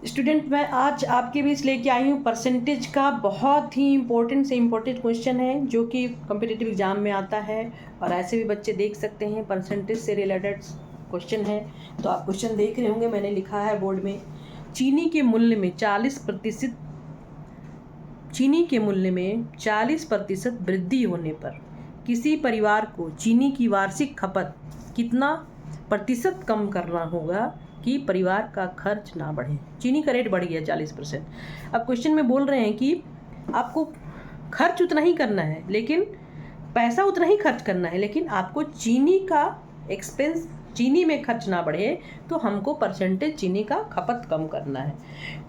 Student, मैं आज आपके बीच लेके आई हूँ परसेंटेज का बहुत ही इम्पोर्टेंट से इम्पोर्टेंट क्वेश्चन है जो कि कॉम्पिटिटिव एग्जाम में आता है और ऐसे भी बच्चे देख सकते हैं। परसेंटेज से रिलेटेड क्वेश्चन है, तो आप क्वेश्चन देख रहे होंगे। मैंने लिखा है बोर्ड में, चीनी के मूल्य में 40% वृद्धि होने पर किसी परिवार को चीनी की वार्षिक खपत कितना प्रतिशत कम करना होगा कि परिवार का खर्च ना बढ़े। चीनी का रेट बढ़ गया 40%। अब क्वेश्चन में बोल रहे हैं कि आपको खर्च उतना ही करना है, लेकिन पैसा उतना ही खर्च करना है, लेकिन आपको चीनी का एक्सपेंस, चीनी में खर्च ना बढ़े, तो हमको परसेंटेज चीनी का खपत कम करना है।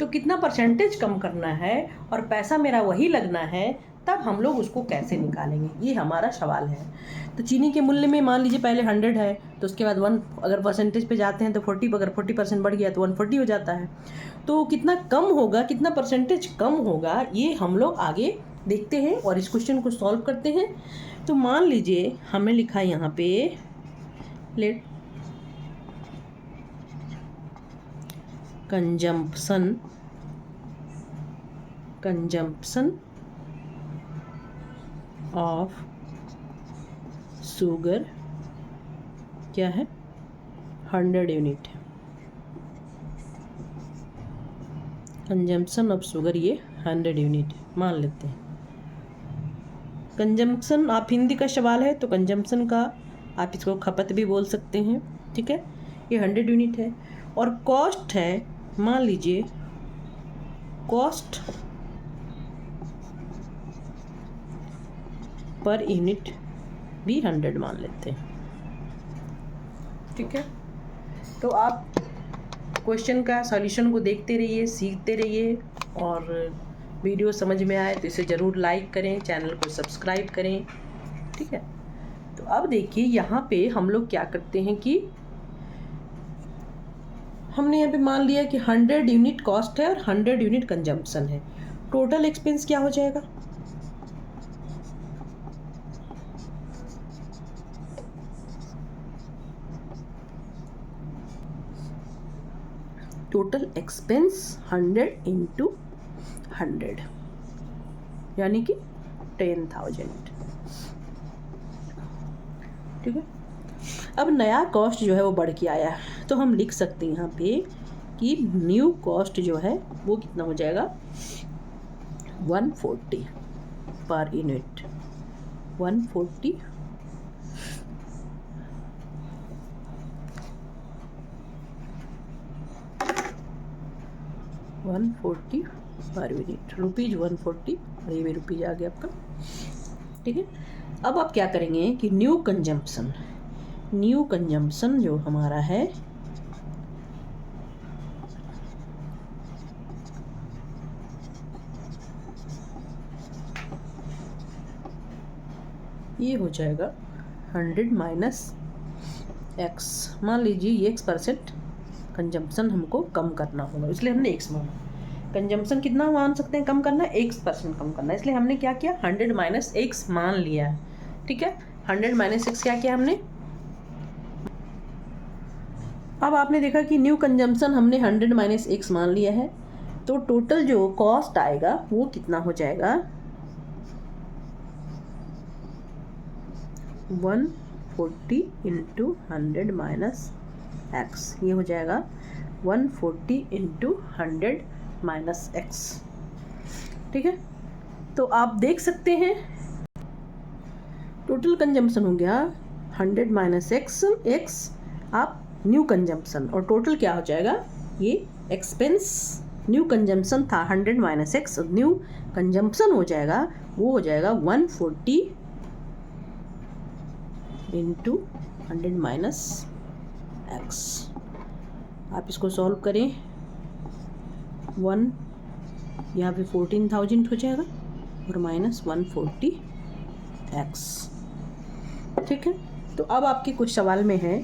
तो कितना परसेंटेज कम करना है और पैसा मेरा वही लगना है, तब हम लोग उसको कैसे निकालेंगे, ये हमारा सवाल है। तो चीनी के मूल्य में मान लीजिए पहले 100 है, तो उसके बाद 1 अगर परसेंटेज पे जाते हैं तो 40, अगर 40% बढ़ गया तो 140 हो जाता है। तो कितना कम होगा, कितना परसेंटेज कम होगा, ये हम लोग आगे देखते हैं और इस क्वेश्चन को सॉल्व करते हैं। तो मान लीजिए हमने लिखा है यहाँ पे, लेट कंजम्पशन ऑफ शुगर क्या है, 100 यूनिट। कंजम्पशन ऑफ शुगर ये 100 यूनिट मान लेते हैं। कंजम्पशन, आप हिंदी का सवाल है तो कंजम्पशन का आप इसको खपत भी बोल सकते हैं, ठीक है। ये 100 यूनिट है और कॉस्ट है, मान लीजिए कॉस्ट पर यूनिट भी 100 मान लेते हैं, ठीक है। तो आप क्वेश्चन का सॉल्यूशन को देखते रहिए, सीखते रहिए, और वीडियो समझ में आए तो इसे ज़रूर लाइक करें, चैनल को सब्सक्राइब करें, ठीक है। तो अब देखिए यहाँ पे हम लोग क्या करते हैं कि हमने यहाँ पे मान लिया कि 100 यूनिट कॉस्ट है और 100 यूनिट कंजम्पशन है। टोटल एक्सपेंस क्या हो जाएगा, टोटल एक्सपेंस 100 इंटू 100 यानी कि 10,000, ठीक है। अब नया कॉस्ट जो है वो बढ़ के आया है, तो हम लिख सकते हैं यहाँ पे कि न्यू कॉस्ट जो है वो कितना हो जाएगा, 140 per unit, 140 per unit, rupees 140, और ये भी रुपीज़ आ गया आपका, ठीक है। अब आप क्या करेंगे कि न्यू कंजम्पशन जो हमारा है ये हो जाएगा 100 माइनस x। मान लीजिए ये x% कंजम्पशन हमको कम करना होगा, इसलिए हमने x माना। कंजम्पशन कितना मान सकते हैं कम करना है, x% कम करना है, इसलिए हमने क्या किया, 100 माइनस x मान लिया है, ठीक है। 100 माइनस x क्या किया हमने। अब आपने देखा कि न्यू कंजम्पशन हमने 100 माइनस x मान लिया है, तो टोटल जो कॉस्ट आएगा वो कितना हो जाएगा, 140 इंटू 100 माइनस x, ये हो जाएगा 140 इंटू 100 माइनस x, ठीक है। तो आप देख सकते हैं टोटल कंजम्पशन हो गया 100 माइनस x, आप न्यू कंजम्पशन, और टोटल क्या हो जाएगा, ये एक्सपेंस, न्यू कंजम्पशन था 100 माइनस x, न्यू कंजम्पशन हो जाएगा, वो हो जाएगा 140 इंटू 100 माइनस x। आप इसको सॉल्व करें, 1 यहाँ पे 14,000 हो जाएगा और माइनस 140x, ठीक है। तो अब आपके कुछ सवाल में है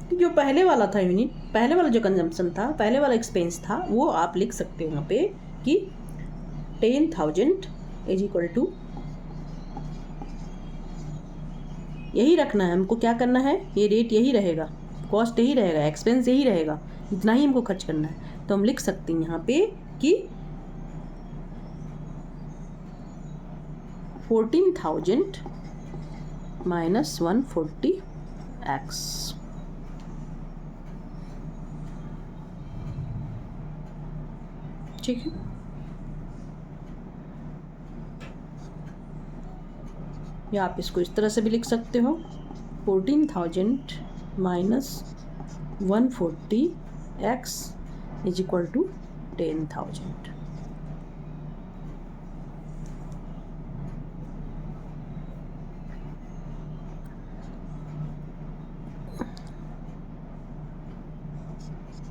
कि जो पहले वाला था यूनिट, पहले वाला जो कंजम्पशन था, पहले वाला एक्सपेंस था, वो आप लिख सकते हो यहाँ पे कि 10,000 इज इक्वल टू यही रखना है हमको। क्या करना है, ये रेट यही रहेगा, कॉस्ट यही रहेगा, एक्सपेंस यही रहेगा, इतना ही हमको खर्च करना है। तो हम लिख सकते हैं यहाँ पे कि 14,000 माइनस 140x। ठीक है, या आप इसको इस तरह से भी लिख सकते हो, 14,000 minus 140x is equal to 10,000।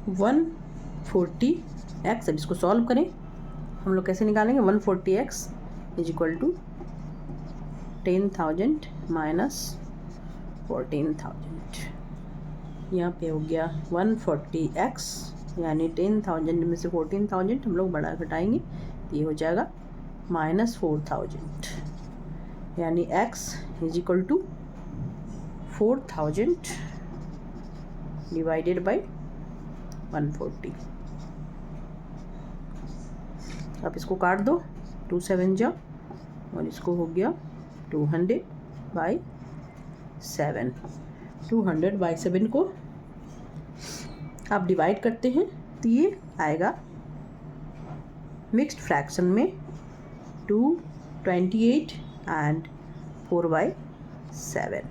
One 40x, अब इसको सॉल्व करें हम लोग कैसे निकालेंगे, 140x is equal to 10,000 minus 14,000। यहाँ पे हो गया 140x, यानी 10,000 में से 14,000 हम लोग बड़ा घटाएंगे तो ये हो जाएगा माइनस 4,000, यानी x is equal to 4,000 divided by 140। अब इसको काट दो, 2 7 जा, और इसको हो गया 200/7। 200/7 को आप डिवाइड करते हैं तो ये आएगा मिक्स्ड फ्रैक्शन में 228 एंड 4/7।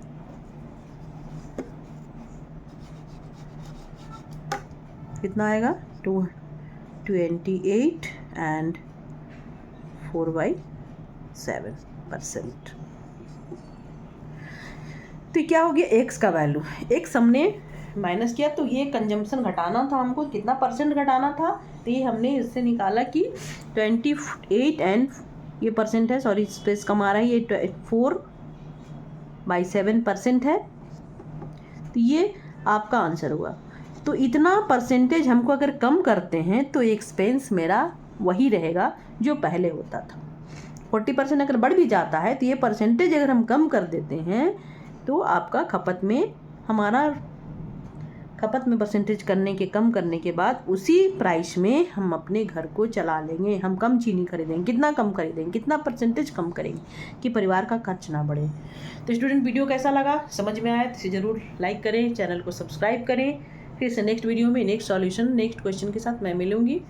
कितना आएगा, 228 एंड 4/7%। तो क्या हो गया, एक्स का वैल्यू, एक्स हमने माइनस किया तो ये कंजम्पशन घटाना था हमको, कितना परसेंट घटाना था, तो ये हमने इससे निकाला कि 28 एंड ये परसेंट है, सॉरी स्पेस कम आ रहा है, ये 4/7% है। तो ये आपका आंसर हुआ। तो इतना परसेंटेज हमको अगर कम करते हैं तो एक्सपेंस मेरा वही रहेगा जो पहले होता था। 40% अगर बढ़ भी जाता है तो ये परसेंटेज अगर हम कम कर देते हैं तो आपका खपत में परसेंटेज कम करने के बाद उसी प्राइस में हम अपने घर को चला लेंगे। हम कम चीनी खरीदेंगे, कितना कम खरीदेंगे, कितना परसेंटेज कम करेंगे कि परिवार का खर्च ना बढ़े। तो स्टूडेंट, वीडियो कैसा लगा, समझ में आया तो इसे ज़रूर लाइक करें, चैनल को सब्सक्राइब करें। फिर से नेक्स्ट वीडियो में नेक्स्ट सॉल्यूशन, नेक्स्ट क्वेश्चन के साथ मैं मिलूंगी।